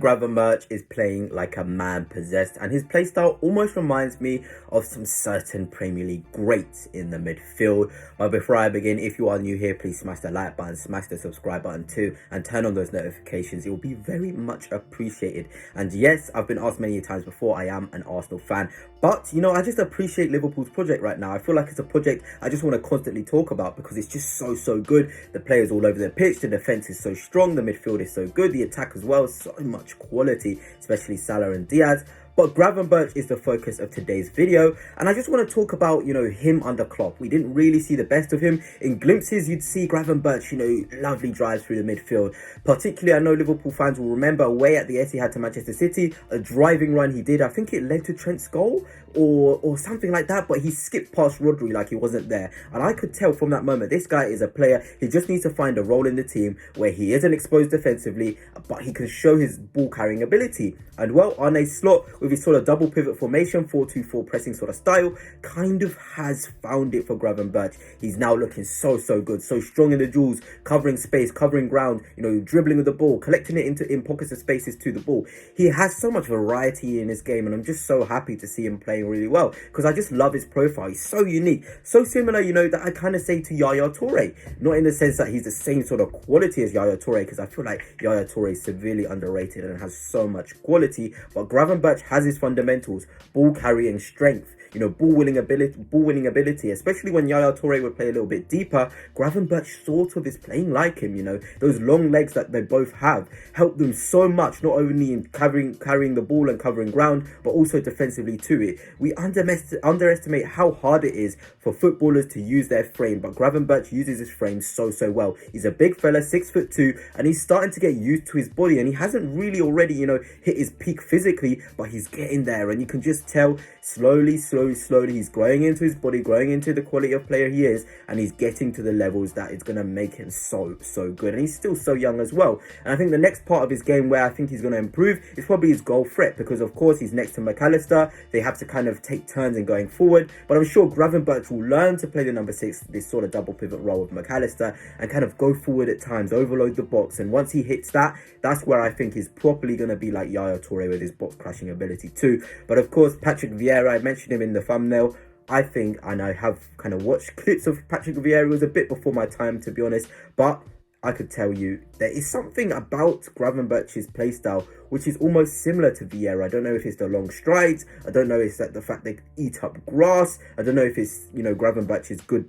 Gravenberch is playing like a man possessed, and his playstyle almost reminds me of some certain Premier League greats in the midfield. But before I begin, if you are new here, please smash the like button, smash the subscribe button too, and turn on those notifications. It will be very much appreciated. And yes, I've been asked many times before, I am an Arsenal fan, but I just appreciate Liverpool's project right now. I feel like it's a project I just want to constantly talk about because it's just so good. The players all over the pitch, the defense is so strong, the midfield is so good, the attack as well, so much quality, especially Salah and Diaz. But Gravenberch is the focus of today's video, and I just want to talk about, him under Klopp. We didn't really see the best of him. In glimpses, you'd see Gravenberch, lovely drives through the midfield. Particularly, I know Liverpool fans will remember away at the Etihad to Manchester City, a driving run he did. I think it led to Trent's goal or something like that, but he skipped past Rodri like he wasn't there. And I could tell from that moment, this guy is a player. He just needs to find a role in the team where he isn't exposed defensively, but he can show his ball carrying ability. And well, Arne Slot, with his sort of double pivot formation, 4-2-4 pressing sort of style, kind of has found it for Gravenberch. He's now looking so good, so strong in the duels, covering space, covering ground, dribbling with the ball, collecting it in pockets of spaces to the ball. He has so much variety in his game, and I'm just so happy to see him playing really well because I just love his profile. He's so unique, so similar, that I kind of say to Yaya Toure, not in the sense that he's the same sort of quality as Yaya Toure, because I feel like Yaya Toure is severely underrated and has so much quality, but Gravenberch has his fundamentals: ball carrying strength, ball winning ability, especially when Yaya Toure would play a little bit deeper. Gravenberch sort of is playing like him, those long legs that they both have help them so much, not only in carrying the ball and covering ground, but also defensively to it. We underestimate how hard it is for footballers to use their frame, but Gravenberch uses his frame so well. He's a big fella, 6'2", and he's starting to get used to his body, and he hasn't really already, hit his peak physically, but he's getting there, and you can just tell slowly he's growing into his body, growing into the quality of player he is, and he's getting to the levels that it's going to make him so good. And he's still so young as well. And I think the next part of his game where I think he's going to improve is probably his goal threat, because of course he's next to McAllister. They have to kind of take turns in going forward, but I'm sure Gravenberch will learn to play the number 6, this sort of double pivot role with McAllister, and kind of go forward at times, overload the box. And once he hits that, that's where I think he's properly going to be like Yaya Toure with his box crashing ability too. But of course, Patrick Vieira, I mentioned him in the thumbnail. I think, and I have kind of watched clips of Patrick Vieira, it was a bit before my time, to be honest, but I could tell you there is something about Gravenberch's playstyle which is almost similar to Vieira. I don't know if it's the long strides, I don't know if it's that the fact they eat up grass, I don't know if it's, Gravenberch's good,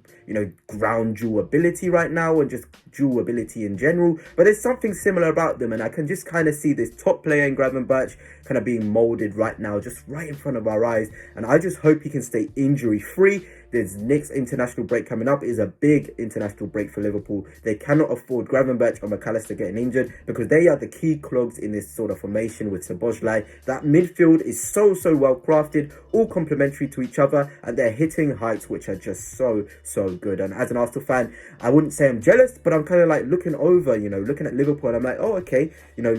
ground duel ability right now and just duel ability in general, but there's something similar about them, and I can just kind of see this top player in Gravenberch kind of being molded right now, just right in front of our eyes, and I just hope he can stay injury free. There's next international break coming up. It is a big international break for Liverpool. They cannot afford Gravenberch or McAllister getting injured because they are the key clogs in this sort of formation with Szoboszlai. That midfield is so well crafted, all complementary to each other, and they're hitting heights which are just so good. And as an Arsenal fan, I wouldn't say I'm jealous, but I'm kind of like looking over, looking at Liverpool, and I'm like, oh, okay,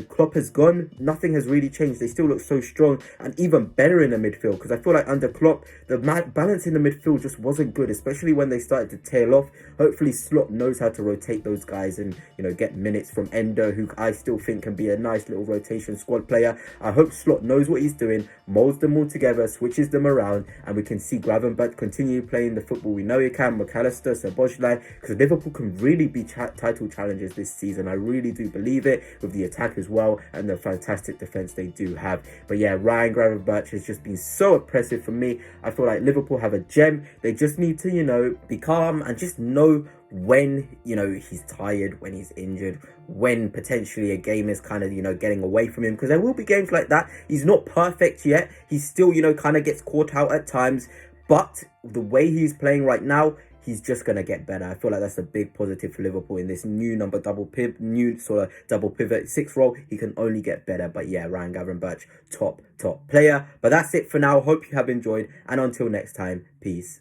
Klopp has gone. Nothing has really changed. They still look so strong and even better in the midfield, because I feel like under Klopp, the balance in the midfield just wasn't good, especially when they started to tail off. Hopefully Slot knows how to rotate those guys and get minutes from Endo, who I still think can be a nice little rotation squad player. I hope Slot knows what he's doing, molds them all together, switches them around, and we can see Gravenberch continue playing the football we know he can, McAllister, Szoboszlai, because Liverpool can really be title challengers this season. I really do believe it, with the attack as well and the fantastic defense they do have. But yeah, Ryan Gravenberch has just been so impressive for me. I feel like Liverpool have a gem. They just need to, be calm and just know when, he's tired, when he's injured, when potentially a game is kind of, getting away from him, because there will be games like that. He's not perfect yet. He still, kind of gets caught out at times, but the way he's playing right now, he's just going to get better. I feel like that's a big positive for Liverpool in this new new sort of double pivot 6 role. He can only get better. But yeah, Ryan Gravenberch, top player. But that's it for now. Hope you have enjoyed, and until next time, peace.